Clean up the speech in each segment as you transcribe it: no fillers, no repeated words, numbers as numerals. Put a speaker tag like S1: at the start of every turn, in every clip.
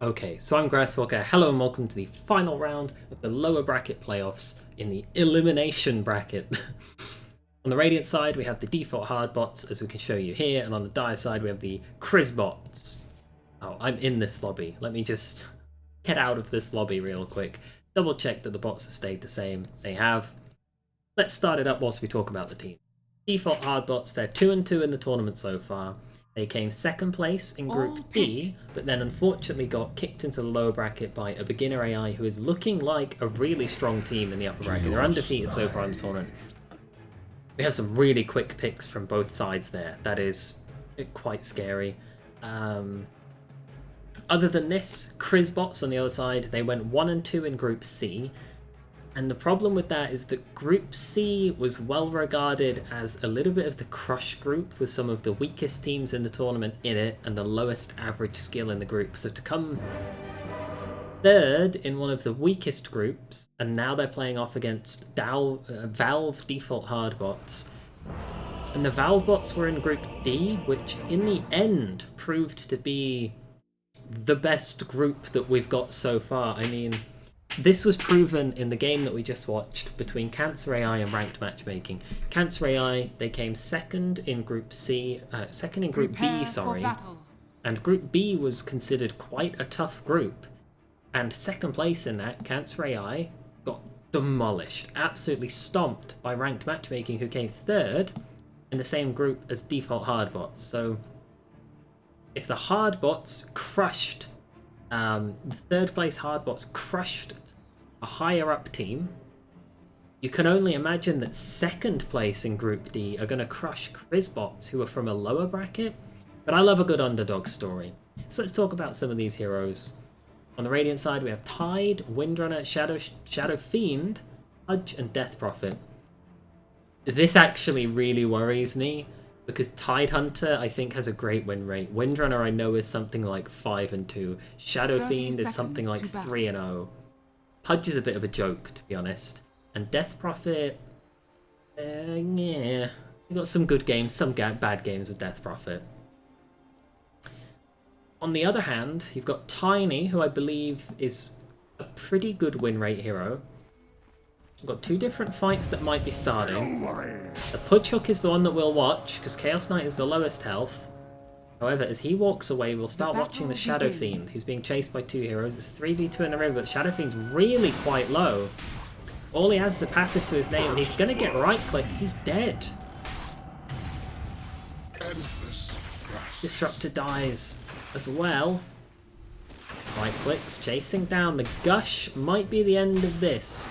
S1: Okay, so I'm Grasswalker. Hello and welcome to the final round of the lower bracket playoffs in the elimination bracket. On the Radiant side, we have the default hard bots, as we can show you here, and on the Dire side, we have the Krizbots. Oh, I'm in this lobby. Let me just get out of this lobby real quick. Double check that the bots have stayed the same. They have. Let's start it up whilst we talk about the team. Default hard bots, they're 2-2 in the tournament so far. They came second place in Group D, but then unfortunately got kicked into the lower bracket by a beginner AI who is looking like a really strong team in the upper bracket. They're undefeated so far in the tournament. We have some really quick picks from both sides there. That is quite scary. Other than this, Krizbots on the other side, they went 1-2 in Group C. And the problem with that is that Group C was well regarded as a little bit of the crush group with some of the weakest teams in the tournament in it and the lowest average skill in the group. So to come third in one of the weakest groups, and now they're playing off against Valve default hard bots. And the Valve bots were in Group D, which in the end proved to be the best group that we've got so far. I mean, this was proven in the game that we just watched between Cancer AI and Ranked Matchmaking. Cancer AI, they came second in Group C, second in Group B, sorry. And Group B was considered quite a tough group. And second place in that, Cancer AI, got demolished, absolutely stomped by Ranked Matchmaking, who came third in the same group as Default Hardbots. So if the Hardbots crushed, the third place Hardbots crushed a higher up team, you can only imagine that second place in Group D are going to crush Krizbots, who are from a lower bracket. But I love a good underdog story. So let's talk about some of these heroes. On the Radiant side, we have Tide, Windrunner, Shadow Fiend, Hudge, and Death Prophet. This actually really worries me, because Tide Hunter, I think, has a great win rate. Windrunner, I know, is something like 5-2. Shadow Fiend is something like 3-0. Hudge is a bit of a joke, to be honest. And Death Prophet, yeah, we got some good games, some bad games with Death Prophet. On the other hand, you've got Tiny, who I believe is a pretty good win rate hero. We've got two different fights that might be starting. The Pudge Hook is the one that we'll watch, because Chaos Knight is the lowest health. However, as he walks away, we'll start watching the Shadow Fiend. He's being chased by two heroes. It's 3v2 in the river, but Shadow Fiend's really quite low. All he has is a passive to his name, and he's going to get right-clicked. He's dead. Disruptor dies as well. Right-clicks, chasing down. The Gush might be the end of this.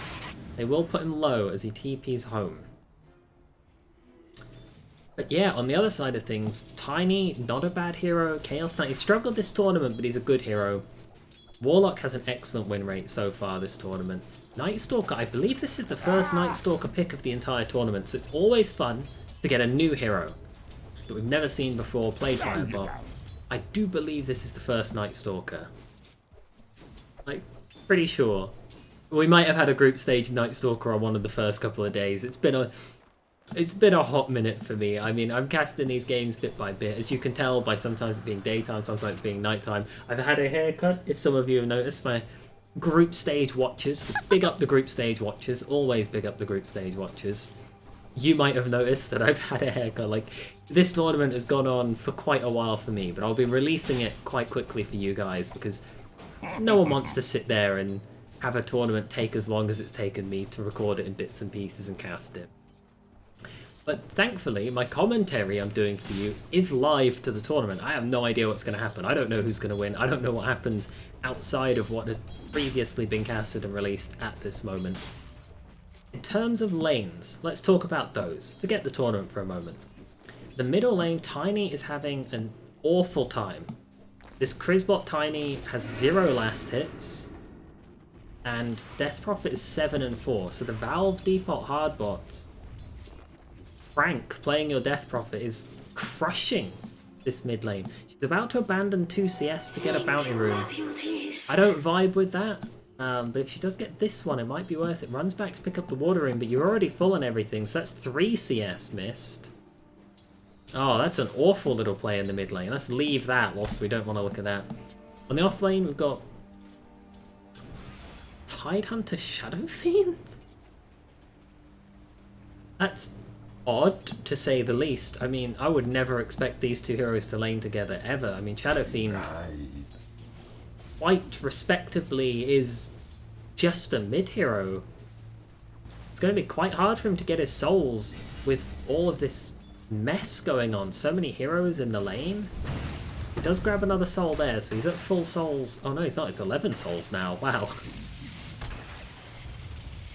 S1: They will put him low as he TPs home. But yeah, on the other side of things, Tiny, not a bad hero. Chaos Knight, he struggled this tournament, but he's a good hero. Warlock has an excellent win rate so far this tournament. Night Stalker, I believe this is the first Night Stalker pick of the entire tournament, so it's always fun to get a new hero that we've never seen before played by a bot. I do believe this is the first Night Stalker. Like, pretty sure. We might have had a group stage Night Stalker on one of the first couple of days. It's been a hot minute for me. I mean, I'm casting these games bit by bit. As you can tell by sometimes it being daytime, sometimes it being nighttime. I've had a haircut, if some of you have noticed. My group stage watchers, big up the group stage watchers, always big up the group stage watchers. You might have noticed that I've had a haircut. Like, this tournament has gone on for quite a while for me, but I'll be releasing it quite quickly for you guys, because no one wants to sit there and have a tournament take as long as it's taken me to record it in bits and pieces and cast it. But thankfully, my commentary I'm doing for you is live to the tournament. I have no idea what's going to happen. I don't know who's going to win. I don't know what happens outside of what has previously been casted and released at this moment. In terms of lanes, let's talk about those. Forget the tournament for a moment. The middle lane, Tiny is having an awful time. This Krizbot Tiny has 0 last hits, and Death Prophet is 7-4. So the Valve default hardbots, Frank playing your Death Prophet, is crushing this mid lane. She's about to abandon 2 CS to get a bounty rune. I don't vibe with that, but if she does get this one, it might be worth it. Runs back to pick up the water rune, but you're already full on everything, so that's 3 CS missed. Oh, that's an awful little play in the mid lane. Let's leave that whilst we don't want to look at that. On the off lane, we've got Tidehunter Shadow Fiend? That's odd, to say the least. I mean, I would never expect these two heroes to lane together, ever. I mean, Shadow Fiend, quite respectably, is just a mid-hero. It's going to be quite hard for him to get his souls with all of this mess going on. So many heroes in the lane. He does grab another soul there, so he's at full souls. Oh no, he's not. It's 11 souls now. Wow.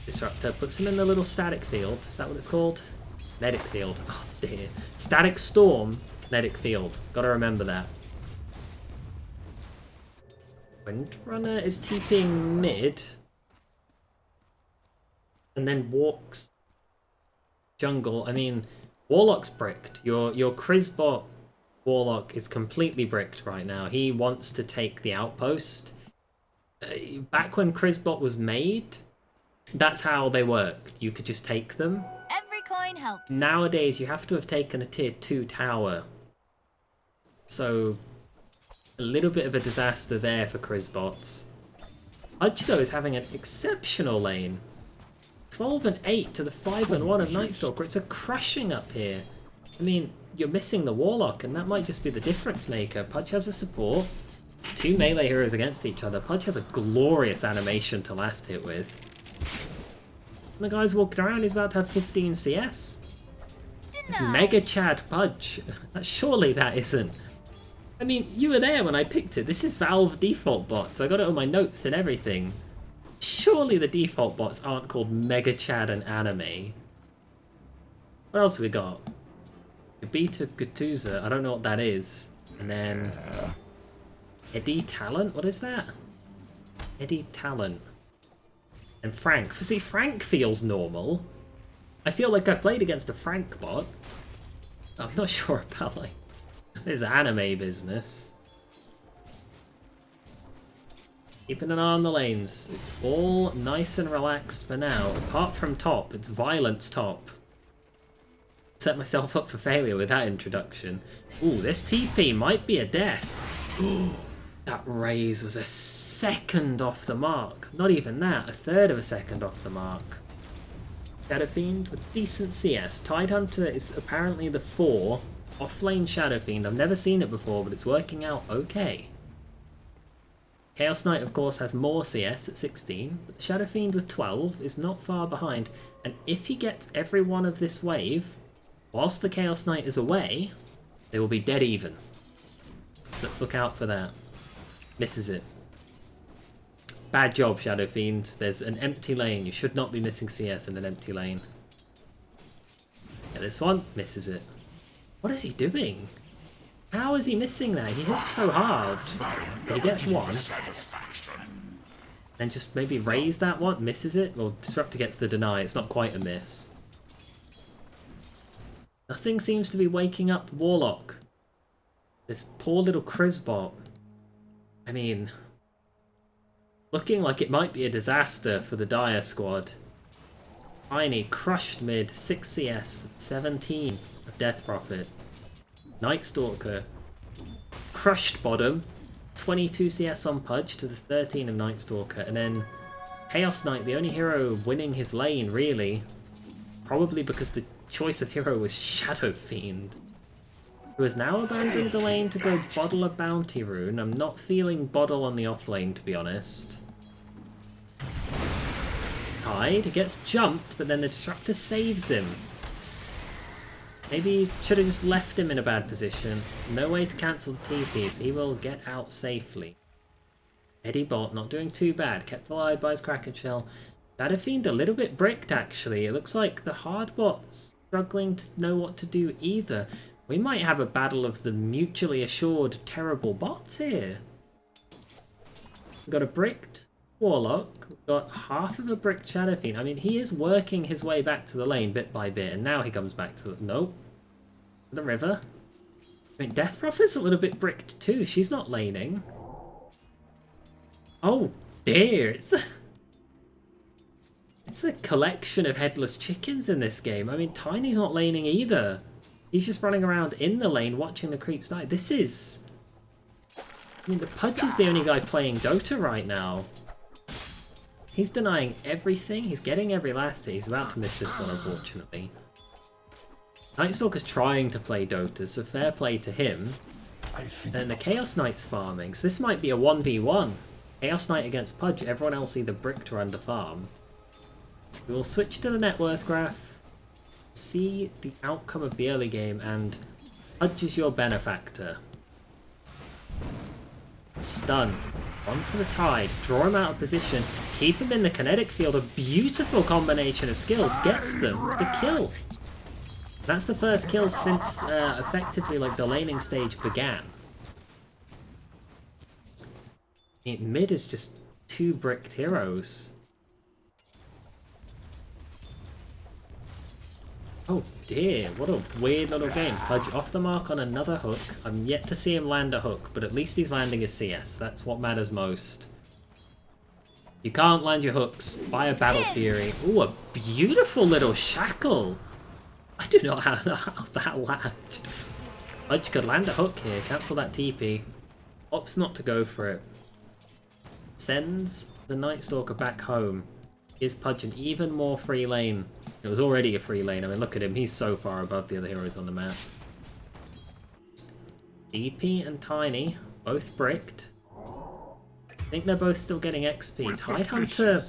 S1: Disruptor puts him in the little static field. Is that what it's called? Medic field. Oh dear. Static storm, medic field. Gotta remember that. Windrunner is TPing mid. And then walks jungle. I mean, Warlock's bricked. Your Krizbot Warlock is completely bricked right now. He wants to take the outpost. Back when Krizbot was made, that's how they worked. You could just take them.
S2: Every coin helps.
S1: Nowadays, you have to have taken a tier 2 tower. So, a little bit of a disaster there for Krizbots. Pudge, though, is having an exceptional lane. 12 and 8 to the 5 and 1 of Nightstalker. It's a crushing up here. I mean, you're missing the Warlock, and that might just be the difference maker. Pudge has a support. It's two melee heroes against each other. Pudge has a glorious animation to last hit with. And the guy's walking around, he's about to have 15 CS. It's Mega Chad Pudge. Surely that isn't. I mean, you were there when I picked it. This is Valve default bots. I got it on my notes and everything. Surely the default bots aren't called Mega Chad and Anime. What else have we got? Beta Gutuza, I don't know what that is. And then Eddie Talent, what is that? Eddie Talent. And Frank. See, Frank feels normal. I feel like I played against a Frank bot. I'm not sure about like this anime business. Keeping an eye on the lanes. It's all nice and relaxed for now. Apart from top, it's violence top. Set myself up for failure with that introduction. Ooh, this TP might be a death. That raise was a second off the mark. Not even that, a third of a second off the mark. Shadow Fiend with decent CS. Tidehunter is apparently the 4. Offlane Shadow Fiend. I've never seen it before, but it's working out okay. Chaos Knight, of course, has more CS at 16, but Shadow Fiend with 12 is not far behind. And if he gets every one of this wave, whilst the Chaos Knight is away, they will be dead even. So let's look out for that. Misses it. Bad job, Shadow Fiend. There's an empty lane. You should not be missing CS in an empty lane. Yeah, this one misses it. What is he doing? How is he missing that? He hits so hard. He gets one. Then just maybe raise that one. Misses it. Well, Disruptor gets the deny. It's not quite a miss. Nothing seems to be waking up Warlock. This poor little Krizbot. I mean, looking like it might be a disaster for the Dire squad. Tiny, crushed mid, 6 CS, 17 of Death Prophet. Nightstalker, crushed bottom, 22 CS on Pudge to the 13 of Nightstalker. And then Chaos Knight, the only hero winning his lane, really. Probably because the choice of hero was Shadow Fiend, who has now abandoned the lane to go bottle a bounty rune. I'm not feeling bottle on the off lane, to be honest. Tide, he gets jumped, but then the Disruptor saves him. Maybe should have just left him in a bad position. No way to cancel the TP, so he will get out safely. Eddie Bot not doing too bad, kept alive by his Kraken Shell. Shadow Fiend a little bit bricked, actually. It looks like the hard bot's struggling to know what to do either. We might have a battle of the mutually assured terrible bots here. We've got a bricked Warlock, we've got half of a bricked Shadow Fiend. I mean, he is working his way back to the lane bit by bit, and now he comes back to the... Nope. The river. I mean, Death Prophet's a little bit bricked too. She's not laning. Oh dear, it's a collection of headless chickens in this game. I mean, Tiny's not laning either. He's just running around in the lane watching the creeps die. This is I mean, the Pudge is the only guy playing Dota right now. He's denying everything. He's getting every last hit. He's about to miss this one, unfortunately. Nightstalker's trying to play Dota, so fair play to him. And the Chaos Knight's farming, so this might be a 1v1. Chaos Knight against Pudge, everyone else either bricked or underfarmed. We will switch to the net worth graph, see the outcome of the early game, and Pudge is your benefactor. Stun. Onto the Tide, draw him out of position, keep him in the kinetic field. A beautiful combination of skills gets them the kill. That's the first kill since effectively like the laning stage began. Mid is just 2 bricked heroes. Oh dear, what a weird little game. Pudge off the mark on another hook. I'm yet to see him land a hook, but at least he's landing his CS. That's what matters most. You can't land your hooks. Buy a Battle Fury. Ooh, a beautiful little shackle. I do not have that latch. Pudge could land a hook here, cancel that TP. Opts not to go for it. Sends the Nightstalker back home. Gives Pudge an even more free lane. It was already a free lane. I mean, look at him. He's so far above the other heroes on the map. DP and Tiny, both bricked. I think they're both still getting XP. Tidehunter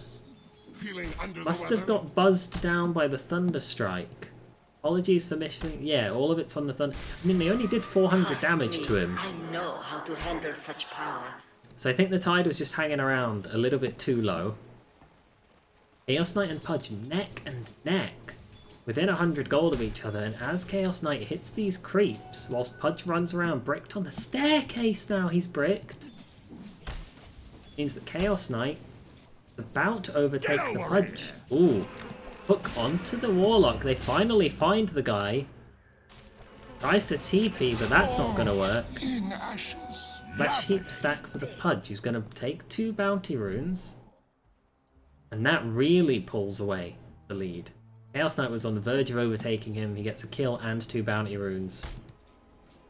S1: must have got buzzed down by the Thunderstrike. Apologies for missing. Yeah, all of it's on the Thunder. I mean, they only did 400 damage to him.
S2: I know how to handle such power.
S1: So I think the Tide was just hanging around a little bit too low. Chaos Knight and Pudge neck and neck, within 100 gold of each other, and as Chaos Knight hits these creeps, whilst Pudge runs around bricked on the staircase now, he's bricked. Means that Chaos Knight is about to overtake the Pudge. Ooh, hook onto the Warlock. They finally find the guy. Tries to TP, but that's not going to work. Flesh Heap stack for the Pudge. He's going to take 2 bounty runes. And that really pulls away the lead. Chaos Knight was on the verge of overtaking him. He gets a kill and 2 bounty runes.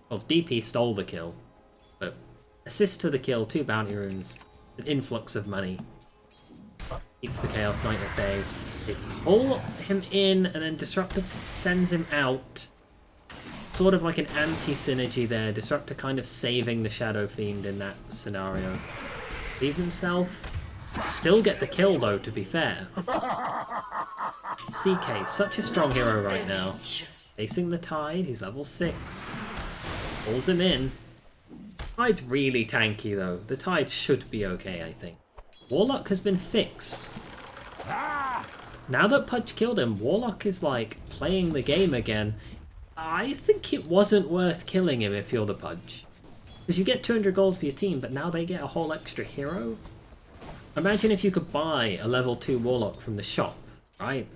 S1: Well, DP stole the kill. But assist to the kill, 2 bounty runes. An influx of money. Keeps the Chaos Knight at bay. They pull him in and then Disruptor sends him out. Sort of like an anti-synergy there. Disruptor kind of saving the Shadow Fiend in that scenario. Leaves himself. Still get the kill though, to be fair. CK, such a strong hero right now. Facing the Tide, he's level 6. Pulls him in. Tide's really tanky though. The Tide should be okay, I think. Warlock has been fixed. Now that Pudge killed him, Warlock is like playing the game again. I think it wasn't worth killing him if you're the Pudge. Because you get 200 gold for your team, but now they get a whole extra hero. Imagine if you could buy a level 2 Warlock from the shop, right?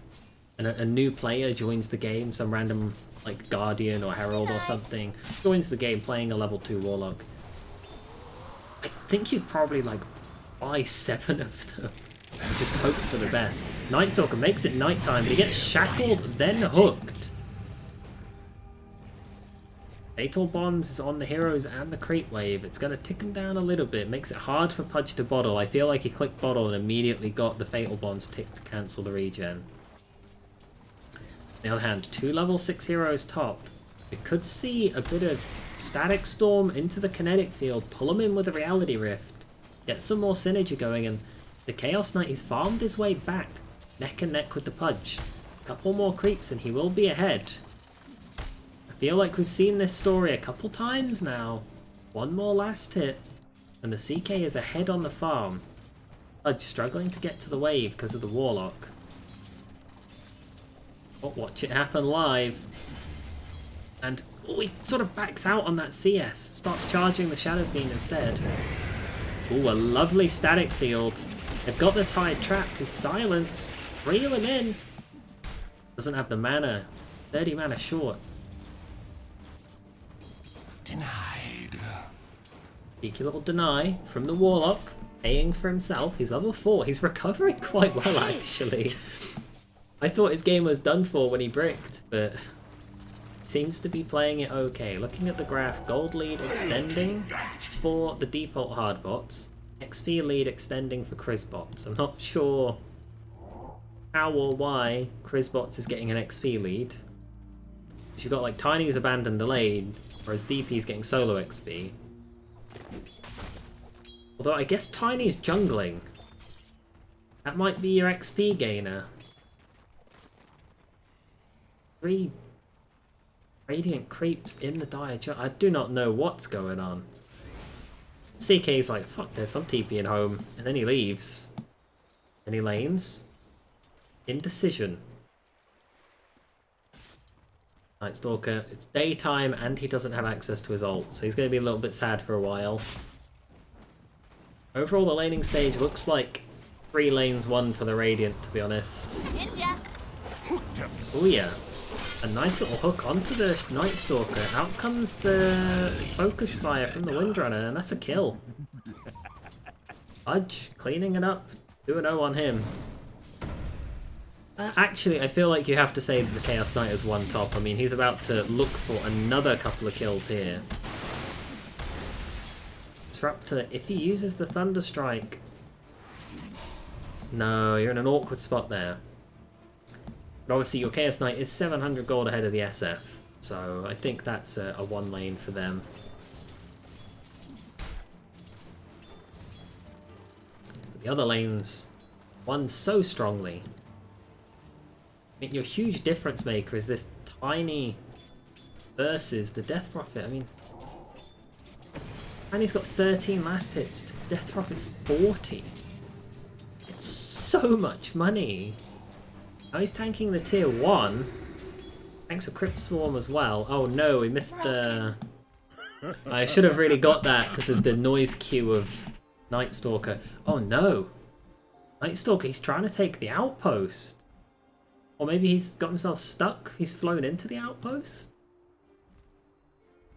S1: And a new player joins the game, some random like Guardian or Herald or something, joins the game playing a level 2 Warlock. I think you'd probably like buy 7 of them and just hope for the best. Nightstalker makes it nighttime, but he gets shackled, then hooked. Fatal Bombs is on the heroes and the creep wave. It's going to tick him down a little bit. Makes it hard for Pudge to bottle. I feel like he clicked bottle and immediately got the Fatal Bombs ticked to cancel the regen. On the other hand, 2 level 6 heroes top. We could see a bit of Static Storm into the kinetic field. Pull him in with a Reality Rift. Get some more synergy going, and the Chaos Knight, he's farmed his way back. Neck and neck with the Pudge. A couple more creeps and he will be ahead. I feel like we've seen this story a couple times now. One more last hit, and the CK is ahead on the farm. Pudge struggling to get to the wave because of the Warlock. But watch it happen live. And oh, he sort of backs out on that CS. Starts charging the Shadow Fiend instead. Ooh, a lovely static field. They've got the Tide trapped. He's silenced. Reel him in. Doesn't have the mana. 30 mana short.
S3: Denied.
S1: Cheeky little deny from the Warlock, paying for himself. He's level 4. He's recovering quite well, actually. I thought his game was done for when he bricked, but seems to be playing it okay. Looking at the graph, gold lead extending for the default hard bots, XP lead extending for Krizbots. I'm not sure how or why Krizbots is getting an XP lead. You've got like Tiny's abandoned the lane, whereas DP's getting solo XP. Although I guess Tiny's jungling. That might be your XP gainer. 3 Radiant creeps in the dire jungle. I do not know what's going on. CK's like, fuck this, I'm TPing home. And then he leaves. Any lanes? Indecision. Nightstalker, it's daytime and he doesn't have access to his ult, so he's going to be a little bit sad for a while. Overall, the laning stage looks like 3 lanes won for the Radiant, to be honest. Oh yeah. A nice little hook onto the Nightstalker. Out comes the Focus Fire from the Windrunner, and that's a kill. Fudge, cleaning it up. 2-0 on him. Actually, I feel like you have to say that the Chaos Knight is one top. I mean, he's about to look for another couple of kills here. Disruptor, if he uses the Thunder Strike... No, you're in an awkward spot there. But obviously your Chaos Knight is 700 gold ahead of the SF, so I think that's a 1 lane for them. But the other lanes won so strongly. I mean, your huge difference maker is this Tiny versus the Death Prophet. I mean, Tiny's got 13 last hits, Death Prophet's 40. It's so much money. Now he's tanking the tier 1. Thanks for Crypt Swarm as well. Oh no, we missed the... I should have really got that because of the noise cue of Nightstalker. Oh no! Nightstalker, he's trying to take the outpost. Or maybe he's got himself stuck. He's flown into the outpost.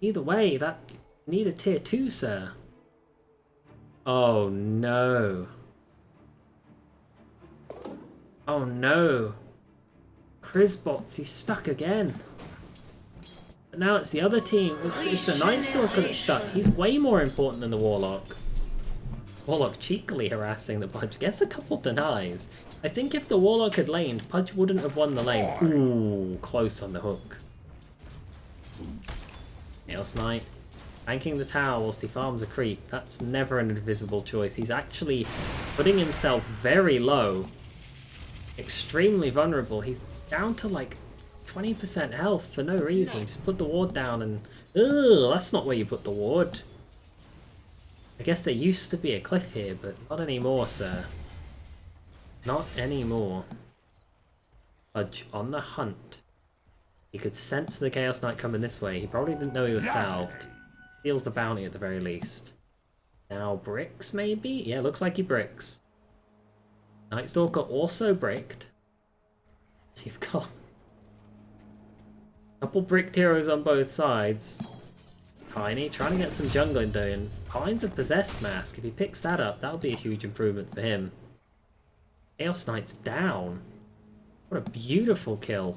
S1: Either way, that... You need a tier 2, sir. Oh no. Oh no. Krizbots, he's stuck again. But now it's the other team. It's the Nightstalker that's stuck. He's way more important than the Warlock. Warlock cheekily harassing the Pudge. Gets a couple denies. I think if the Warlock had laned, Pudge wouldn't have won the lane. Ooh, close on the hook. Chaos Knight. Tanking the tower whilst he farms a creep. That's never an invisible choice. He's actually putting himself very low. Extremely vulnerable. He's down to like 20% health for no reason. Just put the ward down and... Ugh, that's not where you put the ward. I guess there used to be a cliff here, but not anymore, sir. Not anymore. Fudge on the hunt. He could sense the Chaos Knight coming this way. He probably didn't know he was salved. Steals the bounty at the very least. Now bricks, maybe? Yeah, looks like he bricks. Nightstalker also bricked. So you've got a couple bricked heroes on both sides. Tiny trying to get some jungling done. Finds a Possessed Mask. If he picks that up, that'll be a huge improvement for him. Chaos Knight's down. What a beautiful kill.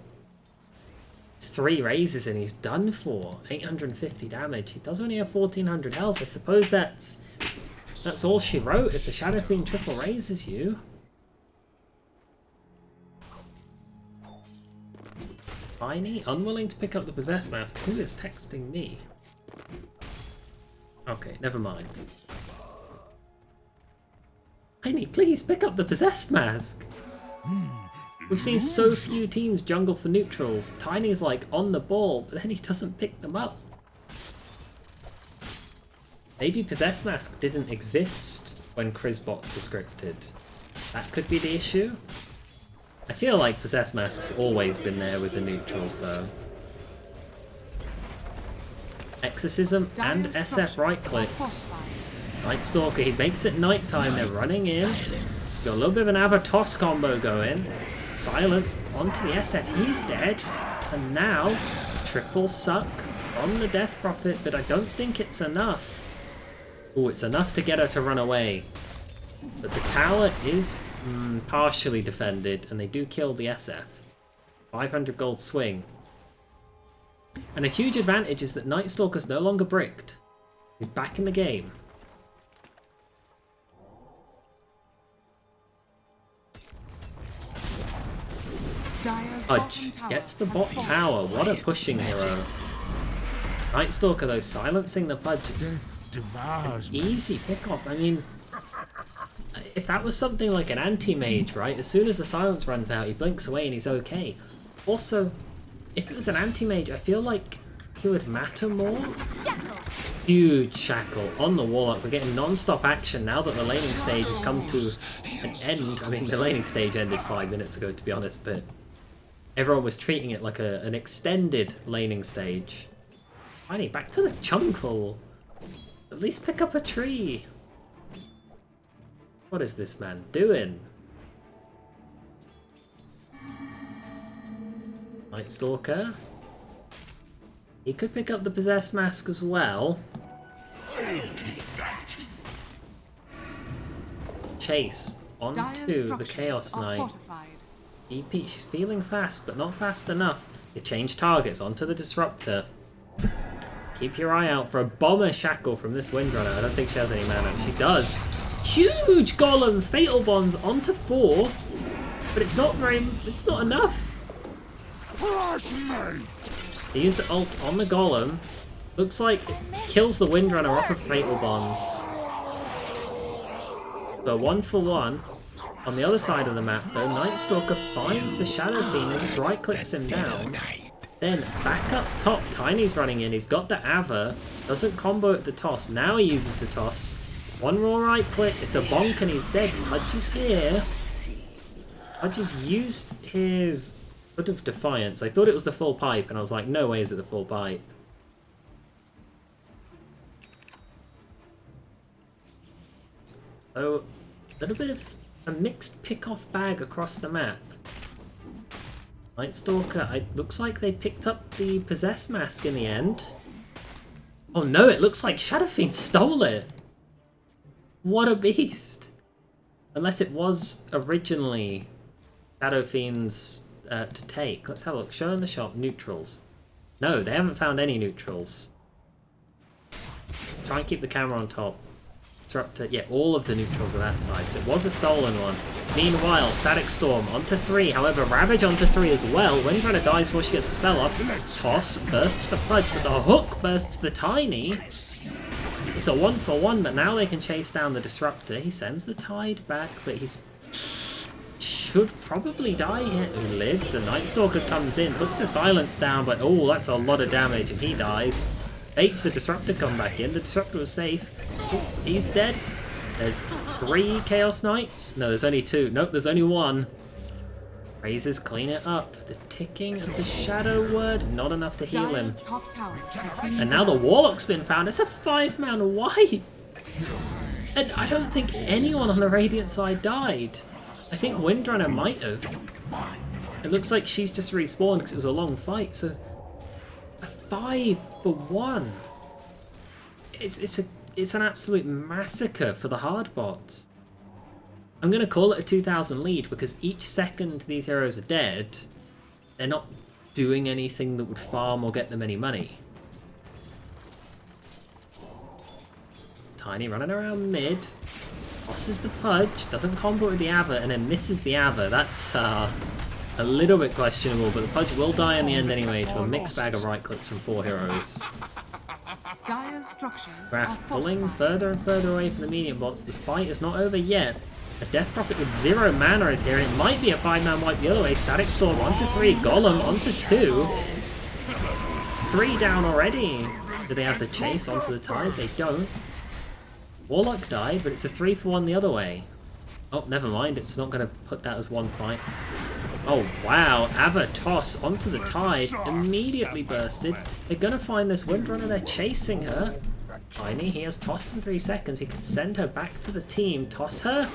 S1: It's 3 raises and he's done for. 850 damage. He does only have 1400 health. I suppose that's all she wrote if the Shadow Fiend triple raises you. Tiny, unwilling to pick up the Possessed Mask. Who is texting me? Okay, never mind. Tiny, please pick up the Possessed Mask! We've seen so few teams jungle for neutrals. Tiny's like on the ball, but then he doesn't pick them up. Maybe Possessed Mask didn't exist when Krizbots were scripted. That could be the issue. I feel like Possessed Mask's always been there with the neutrals though. Exorcism and SF right clicks. Nightstalker, he makes it nighttime, they're running in. Got a little bit of an Avatos combo going. Silenced onto the SF, he's dead. And now, triple suck on the Death Prophet, but I don't think it's enough. Oh, it's enough to get her to run away. But the tower is partially defended, and they do kill the SF. 500 gold swing. And a huge advantage is that Night Stalker's no longer bricked. He's back in the game. Pudge gets the bot tower. What a pushing hero. Night Stalker though, silencing the Pudge. It's an easy pick off. I mean, if that was something like an anti-mage, right? As soon as the silence runs out, he blinks away and he's okay. Also, if it was an anti-mage, I feel like he would matter more. Huge shackle on the Warlock. We're getting non-stop action now that the laning stage has come to an end. I mean, the laning stage ended 5 minutes ago, to be honest, but everyone was treating it like an extended laning stage. Finally, back to the jungle. At least pick up a tree. What is this man doing? Night Stalker. He could pick up the Possessed Mask as well. Chase onto the Chaos Knight. EP, she's feeling fast, but not fast enough. They change targets onto the Disruptor. Keep your eye out for a Bomber Shackle from this Windrunner. I don't think she has any mana. She does. Huge Golem Fatal Bonds onto 4, but it's not enough. He used the ult on the Golem. Looks like it kills the Windrunner off of Fatal Bonds. So 1 for 1. On the other side of the map though, Night Stalker finds the Shadow Fiend and just right clicks him down. Then back up top, Tiny's running in, he's got the Ava, doesn't combo at the toss, now he uses the toss. 1 more right click, it's a bonk and he's dead. Pudge is here. Pudge has used his Foot of Defiance. I thought it was the full pipe and I was like, no way is it the full pipe. So, a little bit of a mixed pick-off bag across the map. Night Stalker, it looks like they picked up the Possessed Mask in the end. Oh no, it looks like Shadow Fiend stole it! What a beast! Unless it was originally Shadow Fiend's to take. Let's have a look. Show in the shop, neutrals. No, they haven't found any neutrals. Try and keep the camera on top. Disruptor, yeah, all of the neutrals are that side, so it was a stolen one. Meanwhile, Static Storm onto 3, however, Ravage onto 3 as well. Windrunner dies before she gets a spell off. Toss bursts the Pudge, but the hook bursts the Tiny. It's a 1 for 1, but now they can chase down the Disruptor. He sends the Tide back, but he's should probably die here. He lives, the Night Stalker comes in, puts the silence down, but oh, that's a lot of damage, and he dies. Bates the Disruptor come back in, the Disruptor was safe. Oh, he's dead. There's 3 Chaos Knights. No, there's only 2. Nope, there's only 1. Razors clean it up. The ticking of the Shadow Word, not enough to heal him. And now the Warlock's been found. It's a 5-man wipe. And I don't think anyone on the Radiant side died. I think Windrunner might have. It looks like she's just respawned because it was a long fight. So a 5 for 1. It's an absolute massacre for the hard bots. I'm going to call it a 2000 lead because each second these heroes are dead, they're not doing anything that would farm or get them any money. Tiny running around mid, tosses the Pudge, doesn't combo with the Ava, and then misses the Ava. That's a little bit questionable, but the Pudge will die in the end anyway to a mixed bag of right clicks from 4 heroes. Graph pulling further and further away from the medium bots. The fight is not over yet. A Death Prophet with 0 mana is here. It might be a 5-man wipe the other way. Static Storm onto 3, Golem onto 2. It's 3 down already. Do they have the chase onto the Tide? They don't. Warlock died, but it's a 3 for 1 the other way. Oh, never mind. It's not going to put that as one fight. Oh, wow. Ava toss onto the Tide. Immediately bursted. They're going to find this Windrunner. They're chasing her. Tiny, he has tossed in 3 seconds. He could send her back to the team. Toss her.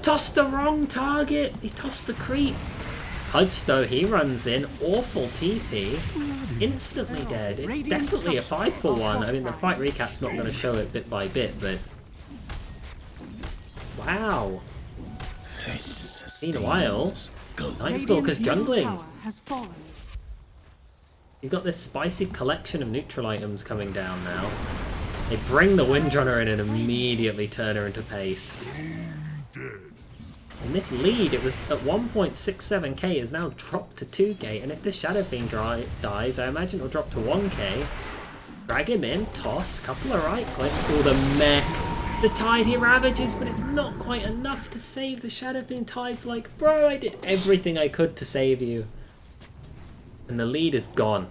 S1: Tossed the wrong target. He tossed the creep. Pudge, though, he runs in. Awful TP. Instantly dead. It's definitely a 5 for 1. I mean, the fight recap's not going to show it bit by bit, but... Wow. Meanwhile, Night Stalker's jungling. You've got this spicy collection of neutral items coming down now. They bring the Windrunner in and immediately turn her into paste. And this lead, it was at 1.67k, is now dropped to 2k, and if this Shadow Fiend dies, I imagine it'll drop to 1k. Drag him in, toss, couple of right clicks, all the mech. The Tide he ravages, but it's not quite enough to save the Shadow Fiend. Tide's like, bro, I did everything I could to save you. And the lead is gone.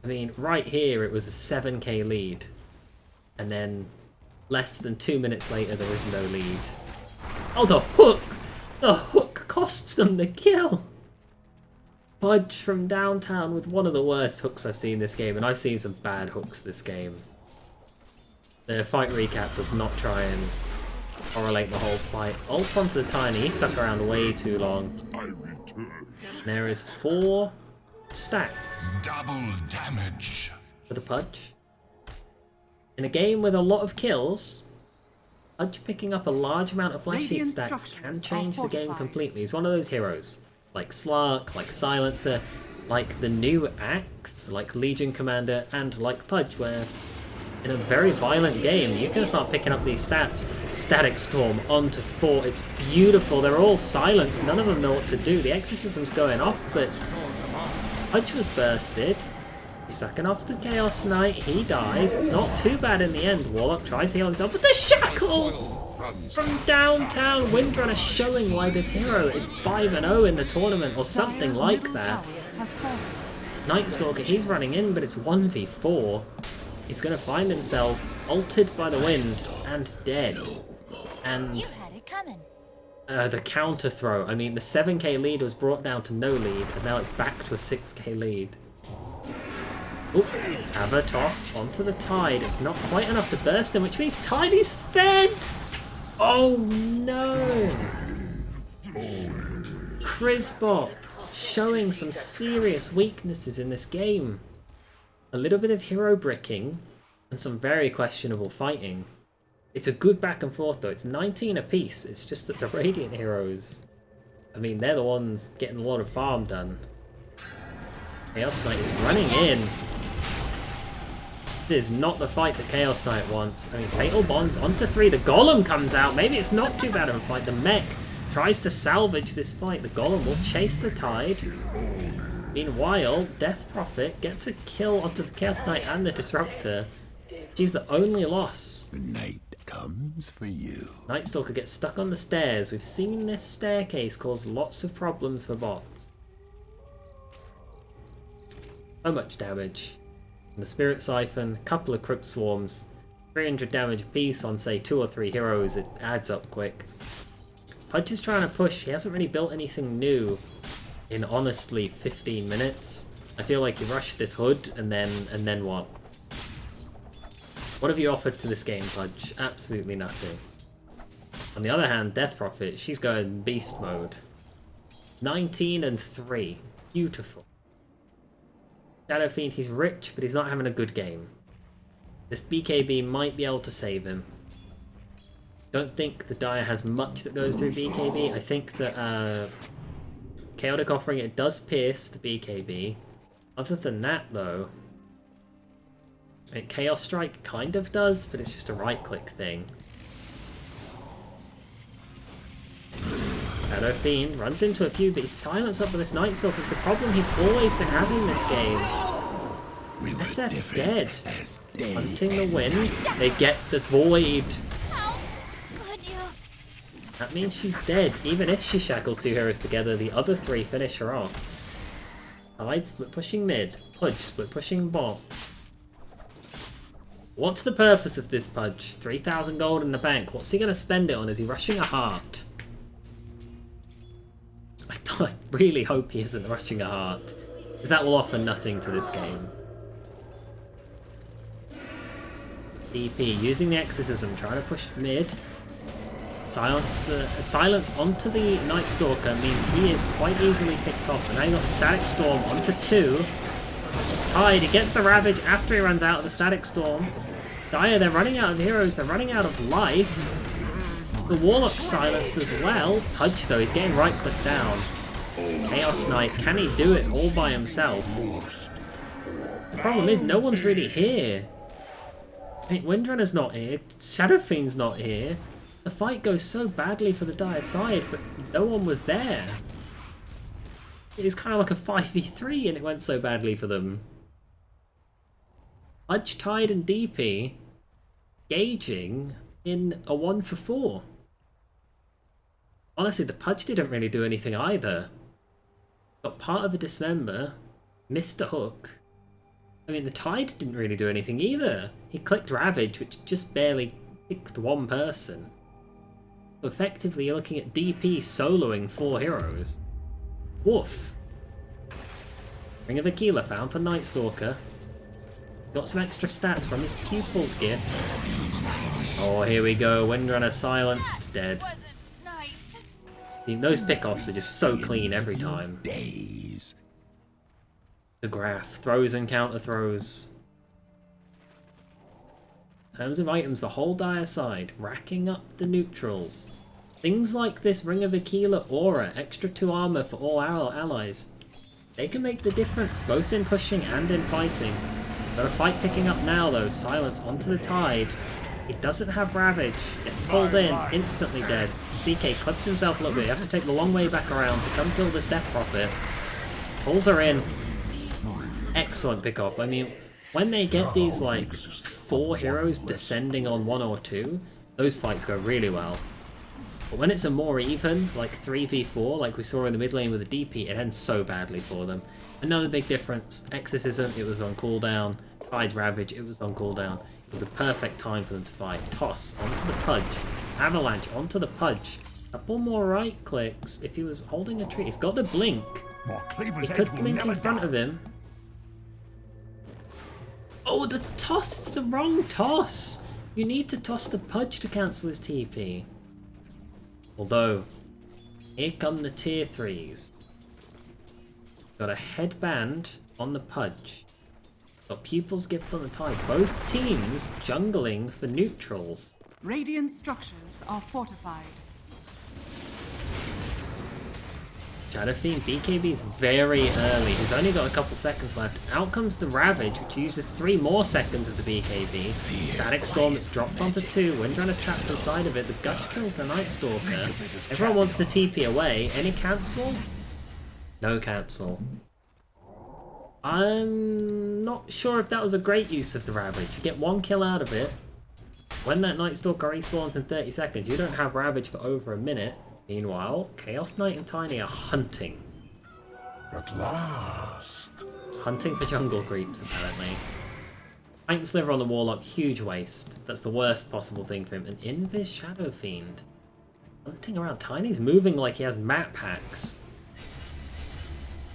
S1: I mean, right here it was a 7k lead. And then less than 2 minutes later there is no lead. Oh, the hook! The hook costs them the kill! Pudge from downtown with one of the worst hooks I've seen this game, and I've seen some bad hooks this game. The fight recap does not try and correlate the whole fight. Ult onto the Tiny, he stuck around way too long. There is 4 stacks.
S3: Double damage.
S1: For the Pudge. In a game with a lot of kills, Pudge picking up a large amount of flash heap stacks can change the game completely. He's one of those heroes, like Slark, like Silencer, like the new Axe, like Legion Commander, and like Pudge, where in a very violent game you can start picking up these stats. Static Storm onto 4, it's beautiful, they're all silenced, none of them know what to do. The Exorcism's going off, but Pudge was bursted. Sucking off the Chaos Knight, he dies. It's not too bad in the end. Warlock tries to heal himself, but the Shackle from downtown. Windrunner showing why this hero is 5-0 in the tournament, or something like that. Night Stalker, he's running in, but it's 1v4. He's going to find himself ulted by the wind and dead. And the counter throw. I mean, the 7k lead was brought down to no lead, and now it's back to a 6k lead. Ooh, have a toss onto the Tide. It's not quite enough to burst him, which means Tide is fed! Oh no! Krizbots showing some serious weaknesses in this game. A little bit of hero bricking and some very questionable fighting. It's a good back and forth though. It's 19 apiece. It's just that the Radiant heroes, I mean, they're the ones getting a lot of farm done. Chaos Knight is running in. This is not the fight that Chaos Knight wants. I mean, Fatal Bonds onto 3. The Golem comes out. Maybe it's not too bad of a fight. The mech tries to salvage this fight. The Golem will chase the Tide. Meanwhile, Death Prophet gets a kill onto the Chaos Knight and the Disruptor. She's the only loss.
S3: The night comes for you.
S1: Night Stalker gets stuck on the stairs. We've seen this staircase cause lots of problems for bots. So much damage. And the Spirit Siphon, couple of Crypt Swarms, 300 damage apiece on say 2 or 3 heroes, it adds up quick. Pudge is trying to push, he hasn't really built anything new in honestly 15 minutes. I feel like you rushed this Hood and then what? What have you offered to this game, Pudge? Absolutely nothing. On the other hand, Death Prophet, she's going beast mode. 19 and 3. Beautiful. Shadow Fiend, he's rich, but he's not having a good game. This BKB might be able to save him. Don't think the Dire has much that goes through BKB. I think that Chaotic Offering, it does pierce the BKB. Other than that, though, I think Chaos Strike kind of does, but it's just a right-click thing. Shadow Fiend runs into a few, but he's silenced up with this Night Stalker. The problem he's always been having this game. SF's dead. Hunting the wind. They get the Void. That means she's dead. Even if she shackles 2 heroes together, the other 3 finish her off. Tide split pushing mid. Pudge split pushing bot. What's the purpose of this Pudge? 3,000 gold in the bank. What's he going to spend it on? Is he rushing a heart? I really hope he isn't rushing a heart, because that will offer nothing to this game. DP using the Exorcism, trying to push mid. Silence onto the Night Stalker means he is quite easily picked off. And now you got the Static Storm onto 2. Tide, he gets the Ravage after he runs out of the Static Storm. Dire, they're running out of heroes, they're running out of life. The Warlock's silenced as well. Pudge though, he's getting right click down. Chaos Knight, can he do it all by himself? problem is, no one's really here. I mean, Windrunner's not here, Shadow Fiend's not here. The fight goes so badly for the dire side, but no one was there. It was kind of like a 5v3 and it went so badly for them. Pudge, Tide and DP gauging in a 1-for-4. Honestly, the Pudge didn't really do anything either. Got part of a Dismember, missed a hook. I mean, the Tide didn't really do anything either. He clicked Ravage, which just barely kicked one person. So effectively, you're looking at DP soloing 4 heroes. Woof. Ring of Aquila found for Night Stalker. Got some extra stats from his Pupil's gift. Oh, here we go. Windrunner silenced, dead.
S4: Nice.
S1: Those pickoffs are just so clean every time.
S3: Days.
S1: The graph. Throws and counter throws. In terms of items, the whole dire side, racking up the neutrals. Things like this Ring of Aquila aura, extra 2 armor for all our allies. They can make the difference, both in pushing and in fighting. Got a fight picking up now though, silence onto the Tide. He doesn't have Ravage, gets pulled in, instantly dead. CK clips himself a little bit, you have to take the long way back around to come kill this Death Prophet. Pulls her in. Excellent pickoff. I mean, when they get these like 4 heroes descending on 1 or 2, those fights go really well. But when it's a more even, like 3v4, like we saw in the mid lane with the DP, it ends so badly for them. Another big difference, Exorcism, it was on cooldown. Tide Ravage, it was on cooldown. It was the perfect time for them to fight. Toss onto the Pudge. Avalanche onto the Pudge. Couple more right clicks. If he was holding a tree, he's got the blink. He could blink in front of him. Oh, the toss! It's the wrong toss! You need to toss the Pudge to cancel his TP. Although, here come the tier 3s. Got a headband on the Pudge. Got Pupil's Gift on the Tide. Both teams jungling for neutrals.
S4: Radiant structures are fortified.
S1: Shadow Fiend BKB's very early. He's only got a couple seconds left. Out comes the Ravage, which uses 3 more seconds of the BKB. Static Storm, it's dropped onto 2. Windrunner's trapped inside of it. The Gush kills the Night Stalker. Everyone wants to TP away. Any cancel? No cancel. I'm not sure if that was a great use of the Ravage. You get 1 kill out of it. When that Night Stalker respawns in 30 seconds, you don't have Ravage for over a minute. Meanwhile, Chaos Knight and Tiny are hunting.
S3: At last.
S1: Hunting for jungle creeps, apparently. Titan Sliver on the Warlock, huge waste. That's the worst possible thing for him. And Invis Shadow Fiend. Hunting around. Tiny's moving like he has map hacks.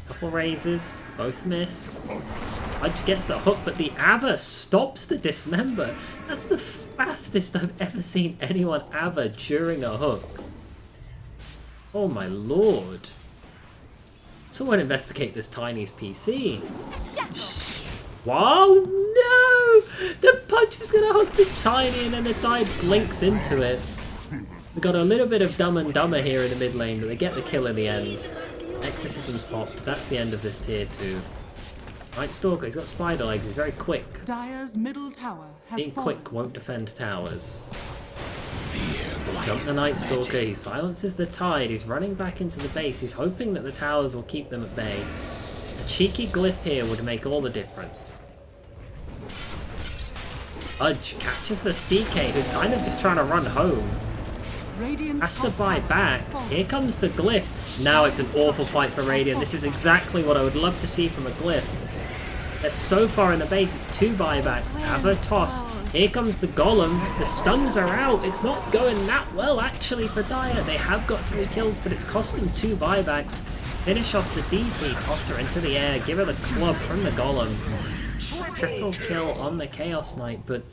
S1: Couple raises, both miss. Pudge gets the hook, but the Ava stops the Dismember. That's the fastest I've ever seen anyone Ava during a hook. Oh my lord. Someone investigate this Tiny's PC. Wow, no! The Pudge was gonna hook the Tiny and then the Tide blinks into it. We got a little bit of Dumb and Dumber here in the mid lane, but they get the kill in the end. Exorcism's popped. That's the end of this tier 2. Night Stalker, he's got spider legs, he's very quick.
S4: Dire's middle tower has
S1: Being
S4: fallen.
S1: quick won't defend towers. Jump the Night Stalker, he silences the Tide, he's running back into the base, he's hoping that the towers will keep them at bay. A cheeky glyph here would make all the difference. Pudge catches the CK, who's kind of just trying to run home. Has to buy back. Here comes the glyph. Now it's an awful fight for Radiant. This is exactly what I would love to see from a glyph. They're so far in the base, it's 2 buybacks. Ava toss. Here comes the Golem. The stuns are out. It's not going that well actually for Dire. They have got 3 kills, but it's cost them 2 buybacks. Finish off the DP, toss her into the air, give her the club from the Golem. Triple kill on the Chaos Knight, but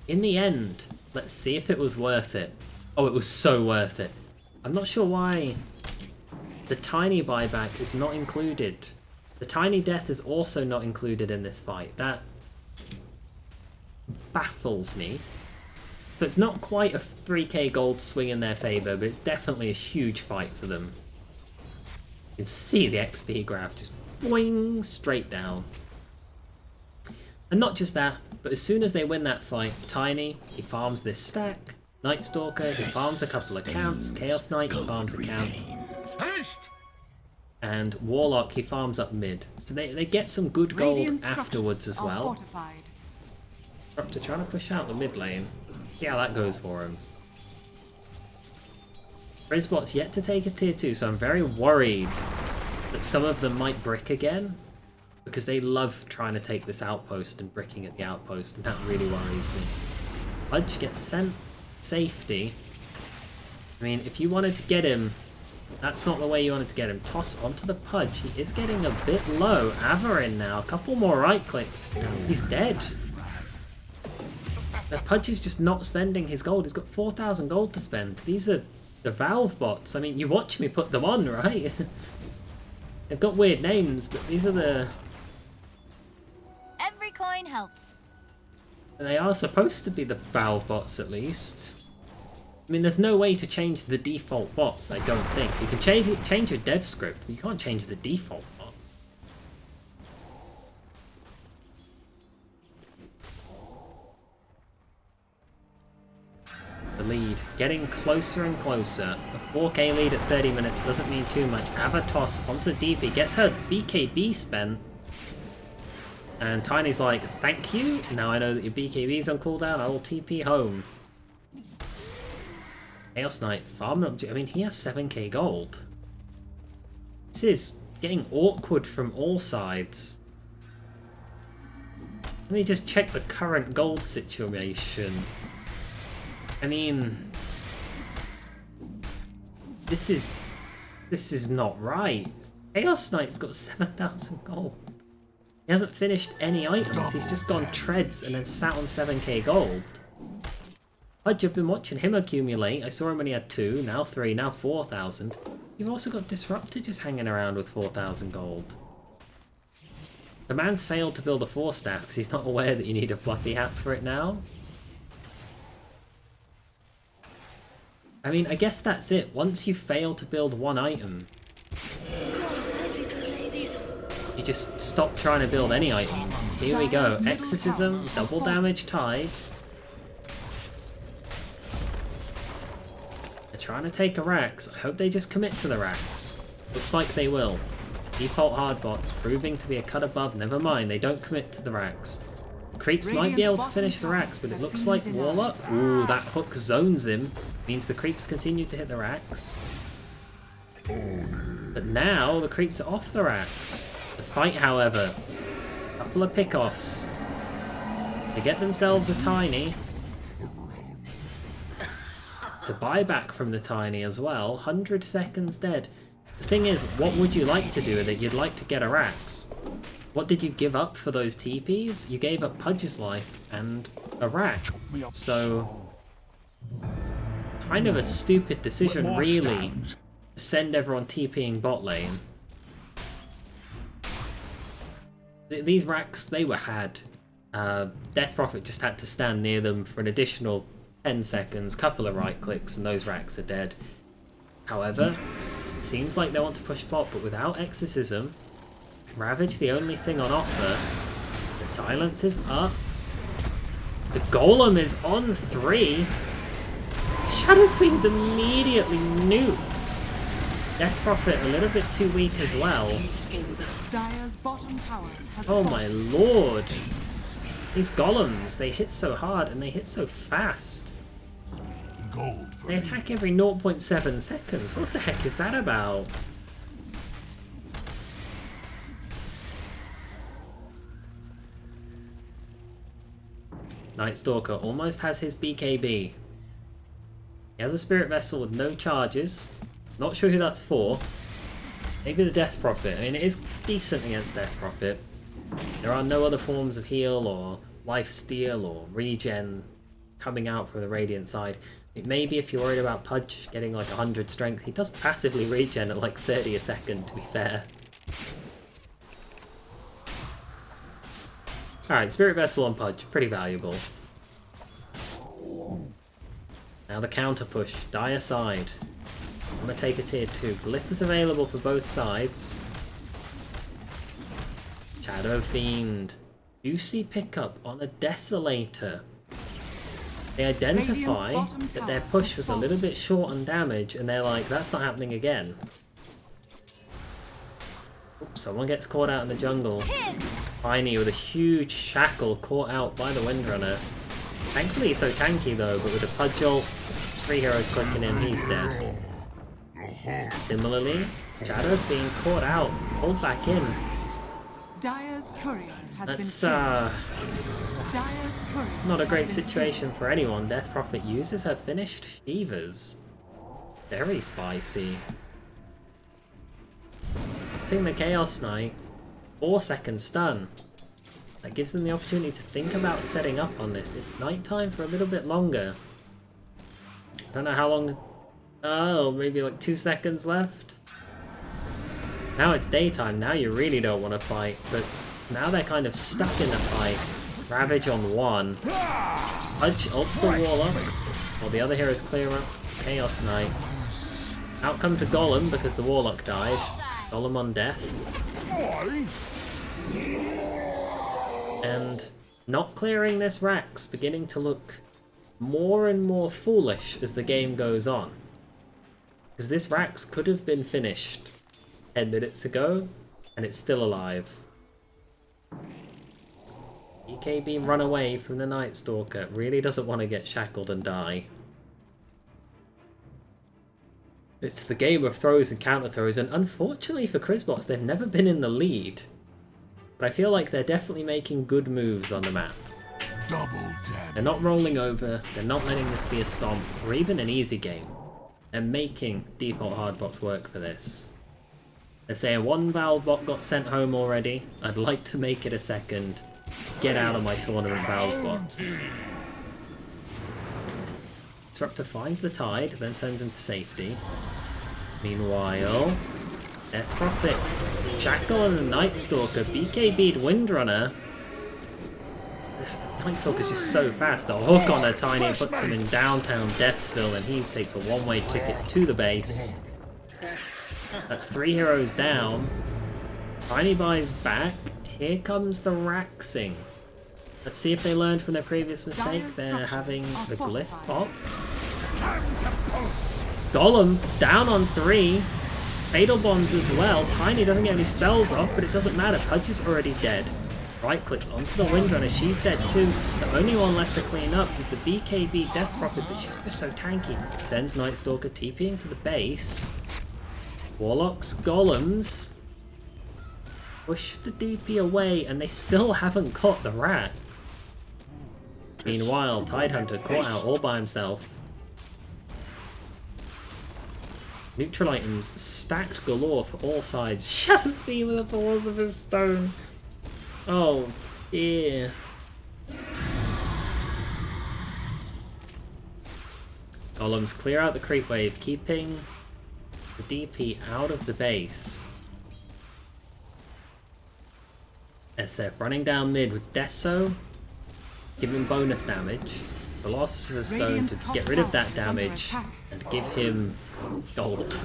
S1: in the end, let's see if it was worth it. Oh, it was so worth it. I'm not sure why the Tiny buyback is not included. The Tiny death is also not included in this fight. That baffles me. So it's not quite a 3k gold swing in their favour, but it's definitely a huge fight for them. You can see the XP graph just boing straight down. And not just that, but as soon as they win that fight, Tiny, he farms this stack. Night Stalker, he farms a couple of camps. Chaos Knight, he farms a camp.
S3: Haste!
S1: And Warlock, he farms up mid. So they get some good gold
S4: Radiant
S1: afterwards as
S4: structures are
S1: well.
S4: fortified.
S1: Disruptor trying to push out the mid lane. See how that goes for him. Krizbots yet to take a tier 2, so I'm very worried that some of them might brick again. Because they love trying to take this outpost and bricking at the outpost, and that really worries me. Pudge gets sent safety. I mean, if you wanted to get him, that's not the way you wanted to get him. Toss onto the Pudge. He is getting a bit low. Averin now. A couple more right clicks. He's dead. The Pudge is just not spending his gold. He's got 4,000 gold to spend. These are the Valve bots. I mean, you watch me put them on, right? They've got weird names, but these are the...
S5: Every coin helps.
S1: They are supposed to be the Valve bots, at least. I mean, there's no way to change the default bots, I don't think. You can change your dev script, but you can't change the default bot. The lead getting closer and closer. A 4k lead at 30 minutes doesn't mean too much. Avatos onto DP, gets her BKB spent. And Tiny's like, thank you. Now I know that your BKB's on cooldown, I will TP home. Chaos Knight farming up. I mean, he has 7k gold. This is getting awkward from all sides. Let me just check the current gold situation. I mean, this is not right. Chaos Knight's got 7,000 gold. He hasn't finished any items. He's just gone treads and then sat on 7k gold. Pudge, I've been watching him accumulate. I saw him when he had 2, now 3, now 4,000. You've also got Disruptor just hanging around with 4,000 gold. The man's failed to build a 4-stack because he's not aware that you need a fluffy hat for it now. I mean, I guess that's it. Once you fail to build one item, you just stop trying to build any items. Here we go. Exorcism, double damage Tide. They're trying to take a Rax. I hope they just commit to the Rax. Looks like they will. Default hard bots proving to be a cut above. Never mind, they don't commit to the Rax. Creeps might be able to finish the Rax, but it looks like Warlock. Ooh, that hook zones him. Means the creeps continue to hit the Rax. But now the creeps are off the Rax. The fight, however, a couple of pickoffs. They get themselves a Tiny. It's a buyback from the Tiny as well. 100 seconds dead. The thing is, what would you like to do with it? You'd like to get a Rax. What did you give up for those TPs? You gave up Pudge's life and a Rax. So, kind of a stupid decision, really, to send everyone TPing bot lane. These Rax, they were had. Death Prophet just had to stand near them for an additional 10 seconds, couple of right clicks, and those Rax are dead. However, it seems like they want to push bot, but without Exorcism, Ravage the only thing on offer. The silence is up. The Golem is on 3. Shadow Fiend's immediately nuked. Death Prophet a little bit too weak as well.
S4: Dire's bottom tower has
S1: Oh
S4: fallen.
S1: my lord. These Golems, they hit so hard and they hit so fast.
S3: Gold for
S1: They attack every 0.7 seconds. What the heck is that about? Night Stalker almost has his BKB. He has a Spirit Vessel with no charges. Not sure who that's for. Maybe the Death Prophet. I mean, it is decent against Death Prophet. There are no other forms of heal or life steal or regen coming out from the Radiant side. Maybe if you're worried about Pudge getting like 100 strength, he does passively regen at like 30 a second, to be fair. Alright, Spirit Vessel on Pudge, pretty valuable. Now the counter push, Dire side. I'm gonna take a tier 2. Glyph is available for both sides. Shadow Fiend. juicy pickup on a Desolator. They identify that their push was a little bit short on damage, and they're like, that's not happening again. Oops, someone gets caught out in the jungle. Tiny with a huge shackle caught out by the Windrunner. Thankfully he's so tanky though, but with a Pudge ult, 3 heroes clicking in, he's dead. Similarly, Shadow being caught out, pulled back in.
S4: Dire's courier has
S1: That's
S4: been Dire's courier
S1: not a
S4: has
S1: great
S4: been
S1: situation
S4: killed.
S1: for anyone. Death Prophet uses her finished Shivers. Very spicy. Taking the Chaos Knight, 4-second stun. That gives them the opportunity to think about setting up on this. It's nighttime for a little bit longer. I don't know how long. Oh, maybe like 2 seconds left. Now it's daytime. Now you really don't want to fight, but now they're kind of stuck in the fight. Ravage on 1. Pudge ults the Warlock, while the other heroes clear up Chaos Knight. Out comes a Golem because the Warlock died. Golem on death. And not clearing this Rax beginning to look more and more foolish as the game goes on. Because this Rax could have been finished 10 minutes ago, and it's still alive. BKB run away from the Night Stalker. Really doesn't want to get shackled and die. It's the game of throws and counter throws, and unfortunately for Krizbots, they've never been in the lead. But I feel like they're definitely making good moves on the map. They're not rolling over, they're not letting this be a stomp, or even an easy game. They're making default hardbots work for this. They're saying 1 Valve bot got sent home already, I'd like to make it a second. Get out of my tournament, Valve bots. Disruptor finds the Tide, then sends him to safety. Meanwhile, Death Prophet, Shackle and the Night Stalker, BKB'd Windrunner. Night Stalker's just so fast. The hook on a Tiny puts him in downtown Deathsville, and he takes a one-way ticket to the base. That's 3 heroes down. Tiny buys back. Here comes the Raxing. Let's see if they learned from their previous mistake. They're having the Glyph pop. Golem down on 3. Fatal Bonds as well. Tiny doesn't get any spells off, but it doesn't matter. Pudge is already dead. Right clicks onto the Windrunner. She's dead too. The only one left to clean up is the BKB Death Prophet, but she's just so tanky. Sends Night Stalker TPing to the base. Warlocks, Golems. Push the DP away, and they still haven't caught the rat. Meanwhile, Tidehunter caught out all by himself. Neutral items stacked galore for all sides. Shadow Theme with the Philosopher's Stone. Oh dear. Golems clear out the creep wave, keeping the DP out of the base. SF running down mid with Deso, giving bonus damage. Philosopher's Stone to get rid of that damage and give him gold.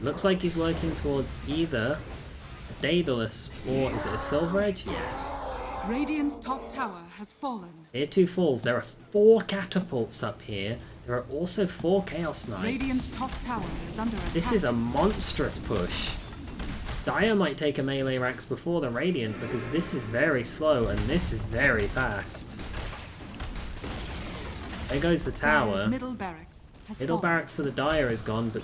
S1: Looks like he's working towards either a Daedalus or is it a Silver Edge? Yes.
S4: Radiant's top tower has fallen.
S1: Here 2 falls. There are 4 catapults up here. There are also 4 Chaos Knights.
S4: Radiant's top tower is under attack.
S1: This is a monstrous push. Dire might take a melee Rax before the Radiant because this is very slow and this is very fast. There goes the tower.
S4: Dire's middle barracks has
S1: Middle
S4: fallen.
S1: barracks for the Dire is gone, but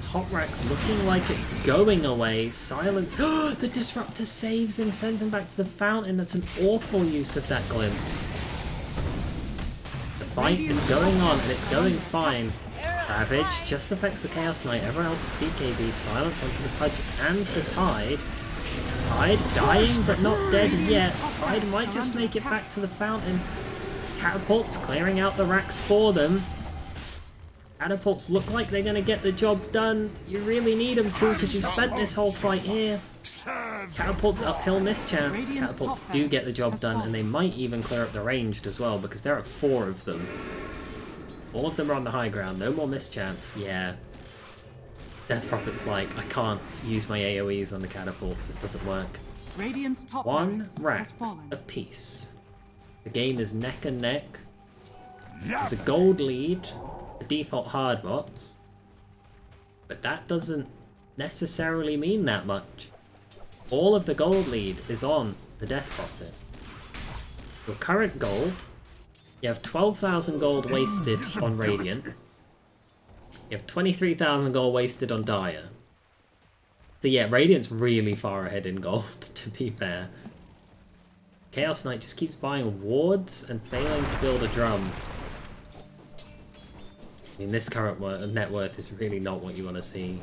S1: top rack's looking like it's going away. Silence. The Disruptor saves him, sends him back to the fountain. That's an awful use of that glimpse. The fight is going on and it's going fine. Ravage just affects the Chaos Knight. Everyone else BKB. Silence onto the Pudge and the Tide. Tide dying but not dead yet. Tide might just make it back to the fountain. Catapults clearing out the racks for them. Catapults look like they're going to get the job done. You really need them to because you've spent this whole fight here. Catapults uphill mischance. Catapults do get the job done and they might even clear up the ranged as well because there are 4 of them. All of them are on the high ground. No more mischance. Yeah. Death Prophet's like, I can't use my AoEs on the catapults. It doesn't work.
S4: Radiant's top
S1: One
S4: barracks
S1: rack
S4: has fallen.
S1: apiece. The game is neck and neck. There's a gold lead for default hard bots, but that doesn't necessarily mean that much. All of the gold lead is on the Death Prophet. Your current gold, you have 12,000 gold wasted on Radiant. You have 23,000 gold wasted on Dire. So yeah, Radiant's really far ahead in gold, to be fair. Chaos Knight just keeps buying wards and failing to build a drum. I mean, this current net worth is really not what you want to see.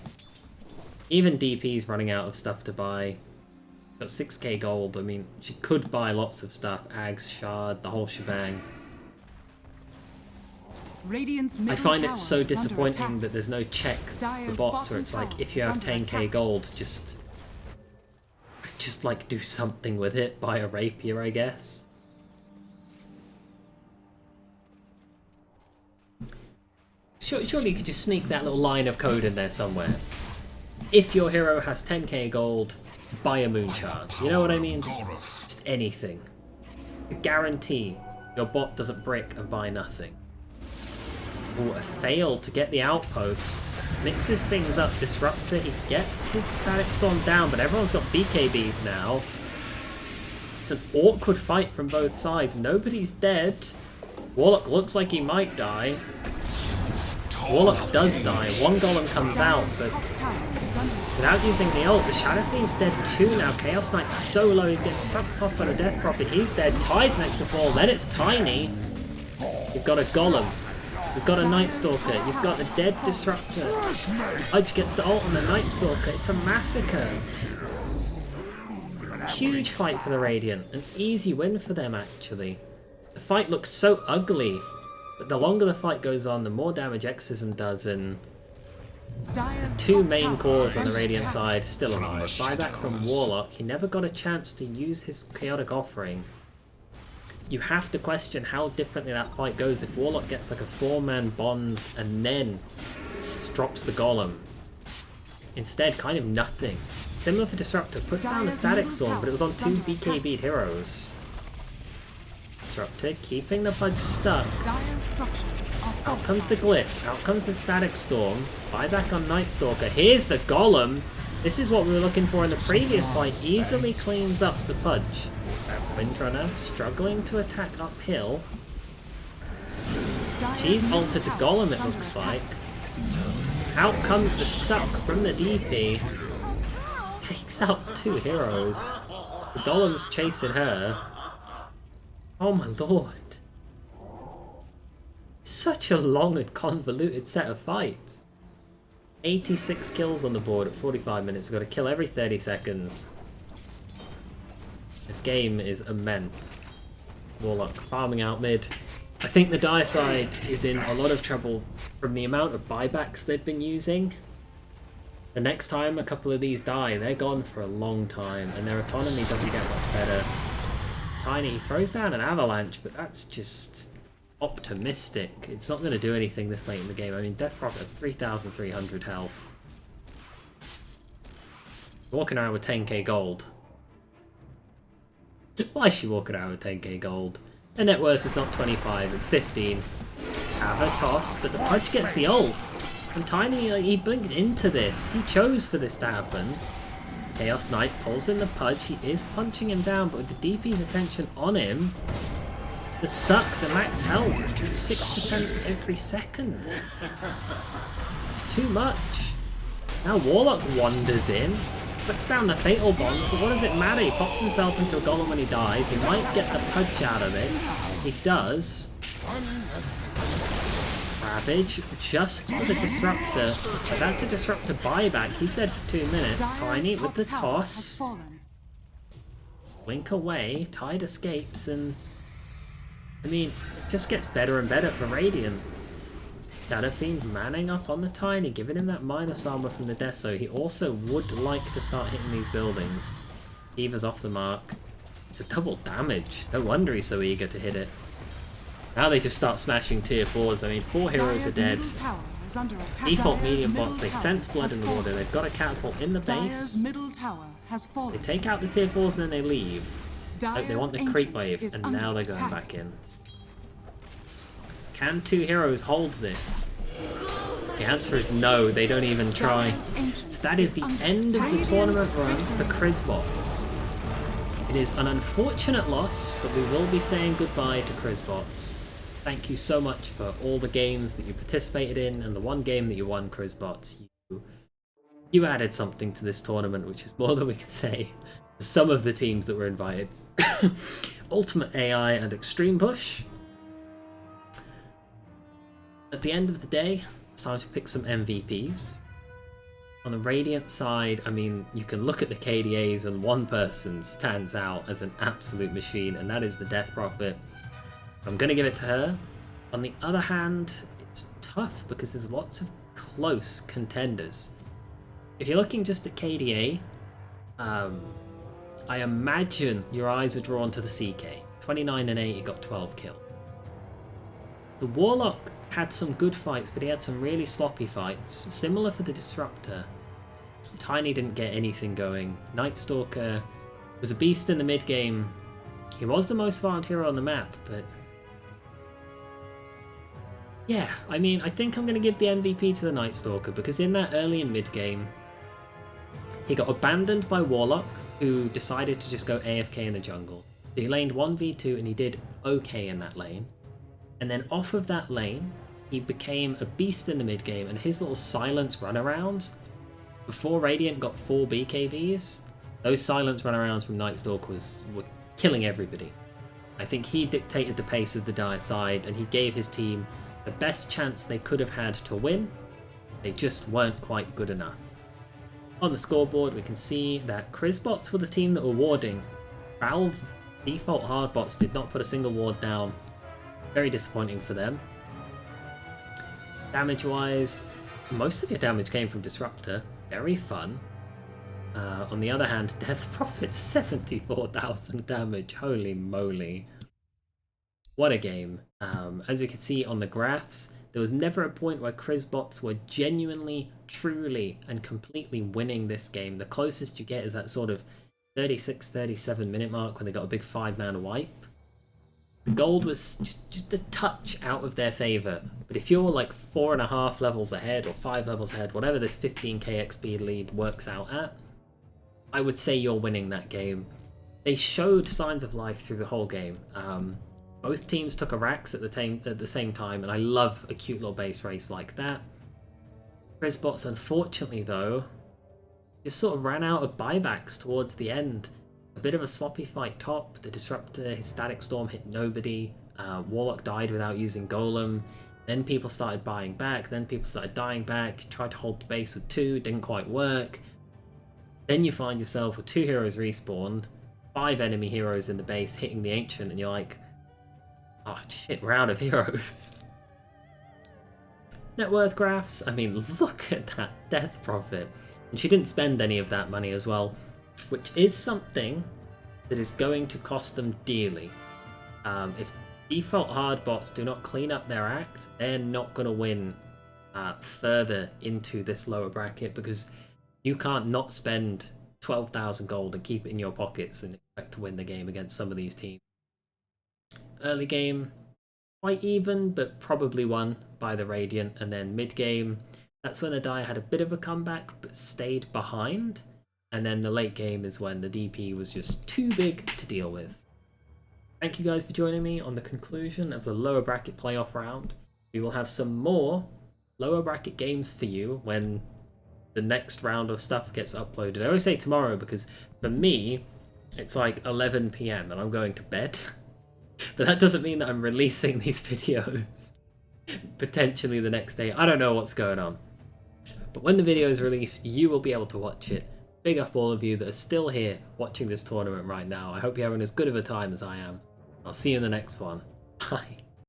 S1: Even DP's running out of stuff to buy. Got 6k gold. I mean, she could buy lots of stuff. Ags, Shard, the whole shebang.
S4: Radiant's
S1: I find it so disappointing that there's no check for bots where it's like, if you have 10k gold, just like do something with it. Buy a rapier, I guess. Surely you could just sneak that little line of code in there somewhere. If your hero has 10k gold, buy a Moonshard. You know what I mean? Just anything. Guarantee your bot doesn't brick and buy nothing. Ooh, a fail to get the outpost. Mixes things up. Disruptor, he gets his Static Storm down, but everyone's got BKBs now. It's an awkward fight from both sides. Nobody's dead. Warlock looks like he might die. Warlock does die. One golem comes out, but without using the ult, the Shadow Fiend's dead too now. Chaos Knight's so low, he's getting sucked off by the Death Prophet. He's dead. Tide's next to fall. Then it's Tiny. You've got a golem. You've got a Night Stalker. You've got a dead Disruptor. Udge gets the ult on the Night Stalker. It's a massacre. Huge fight for the Radiant. An easy win for them, actually. The fight looks so ugly. But the longer the fight goes on, the more damage Exorcism does, and two main cores on the Radiant side still alive. Buyback from Warlock, he never got a chance to use his Chaotic Offering. You have to question how differently that fight goes if Warlock gets like a 4-man bonds and then drops the Golem. Instead, kind of nothing. Similar for Disruptor, puts down a Static Storm, but it was on 2 BKB'd heroes. Disruptor, keeping the Pudge stuck. Out comes the Glyph, out comes the Static Storm. Buyback on Night Stalker. Here's the Golem. This is what we were looking for in the previous fight. Easily cleans up the Pudge. Windrunner struggling to attack uphill. She's altered the Golem, it looks like. Out comes the Suck from the DP. Takes out 2 heroes. The Golem's chasing her. Oh my lord. Such a long and convoluted set of fights. 86 kills on the board at 45 minutes. We've got to kill every 30 seconds. This game is immense. Warlock farming out mid. I think the Dire side is in a lot of trouble from the amount of buybacks they've been using. The next time a couple of these die, they're gone for a long time, and their economy doesn't get much better. Tiny throws down an avalanche, but that's just optimistic. It's not going to do anything this late in the game. I mean, Death Prophet has 3,300 health. Walking around with 10k gold. Why is she walking around with 10k gold? Her net worth is not 25, it's 15. Have a toss, but the Pudge gets the ult. And Tiny, he blinked into this. He chose for this to happen. Chaos Knight pulls in the Pudge. He is punching him down, but with the DP's attention on him, the Suck, the max health, it's 6% every second. It's too much. Now Warlock wanders in, puts down the Fatal Bonds, but what does it matter? He pops himself into a Golem when he dies. He might get the Pudge out of this. He does. Ravage, just for the Disruptor. But that's a Disruptor buyback. He's dead for 2 minutes. Tiny with the toss. Wink away. Tide escapes, and I mean, it just gets better and better for Radiant. Shadow Fiend manning up on the Tiny, giving him that minus armor from the Deso. He also would like to start hitting these buildings. Eva's off the mark. It's a double damage. No wonder he's so eager to hit it. Now they just start smashing tier 4s. I mean, 4 heroes are dead.
S4: is under attack.
S1: Default
S4: Dire's
S1: medium
S4: middle
S1: bots, they
S4: tower
S1: sense blood
S4: has
S1: in the
S4: fallen.
S1: water, they've got a catapult in the
S4: Dire's
S1: base,
S4: middle tower has
S1: they
S4: fallen.
S1: take out the tier 4s and then they leave. Like, they want the creep
S4: Dire's
S1: wave,
S4: ancient
S1: and
S4: is
S1: now
S4: under
S1: they're going
S4: attack.
S1: back in. Can 2 heroes hold this? The answer is no, they don't even try.
S4: Dire's ancient
S1: So that is the
S4: under
S1: end of the
S4: attack.
S1: tournament run for Krizbots. It is an unfortunate loss, but we will be saying goodbye to Krizbots. Thank you so much for all the games that you participated in, and the one game that you won, Krizbots. You added something to this tournament, which is more than we can say for some of the teams that were invited. Ultimate AI and Extreme Push. At the end of the day, it's time to pick some MVPs. On the Radiant side, I mean, you can look at the KDAs and one person stands out as an absolute machine, and that is the Death Prophet. I'm going to give it to her. On the other hand, it's tough because there's lots of close contenders. If you're looking just at KDA, I imagine your eyes are drawn to the CK. 29 and 8, he got 12 kills. The Warlock had some good fights, but he had some really sloppy fights. Similar for the Disruptor. Tiny didn't get anything going. Nightstalker was a beast in the mid game. He was the most farmed hero on the map, but yeah, I mean, I think I'm going to give the MVP to the Nightstalker because in that early and mid game, he got abandoned by Warlock, who decided to just go AFK in the jungle. He laned 1v2 and he did okay in that lane. And then off of that lane, he became a beast in the mid game, and his little silence runarounds, before Radiant got 4 BKBs, those silence runarounds from Nightstalker were killing everybody. I think he dictated the pace of the Dire side, and he gave his team the best chance they could have had to win. They just weren't quite good enough. On the scoreboard, we can see that Krizbots were the team that were warding. Valve default hardbots did not put a single ward down. Very disappointing for them. Damage-wise, most of your damage came from Disruptor. Very fun. On the other hand, Death Prophet, 74,000 damage. Holy moly. What a game. As you can see on the graphs, there was never a point where Krizbots were genuinely, truly, and completely winning this game. The closest you get is that sort of 36, 37 minute mark when they got a big 5-man wipe. The gold was just a touch out of their favour, but if you're like 4.5 levels ahead or 5 levels ahead, whatever this 15k XP lead works out at, I would say you're winning that game. They showed signs of life through the whole game. Both teams took a Rax at the same time, and I love a cute little base race like that. Krizbots, unfortunately though, just sort of ran out of buybacks towards the end. A bit of a sloppy fight top. The Disruptor, his Static Storm hit nobody. Warlock died without using Golem. Then people started buying back. Then people started dying back. Tried to hold the base with 2, didn't quite work. Then you find yourself with 2 heroes respawned, 5 enemy heroes in the base hitting the Ancient, and you're like, oh shit, we're out of heroes. Net worth graphs, I mean, look at that Death Prophet. And she didn't spend any of that money as well, which is something that is going to cost them dearly. If default hard bots do not clean up their act, they're not going to win further into this lower bracket, because you can't not spend 12,000 gold and keep it in your pockets and expect to win the game against some of these teams. Early game, quite even, but probably won by the Radiant, and then mid game, that's when the Dire had a bit of a comeback but stayed behind, and then the late game is when the DP was just too big to deal with. Thank you guys for joining me on the conclusion of the lower bracket playoff round. We will have some more lower bracket games for you when the next round of stuff gets uploaded. I always say tomorrow because for me it's like 11 PM and I'm going to bed. But that doesn't mean that I'm releasing these videos potentially the next day. I don't know what's going on. But when the video is released, you will be able to watch it. Big up all of you that are still here watching this tournament right now. I hope you're having as good of a time as I am. I'll see you in the next one. Bye.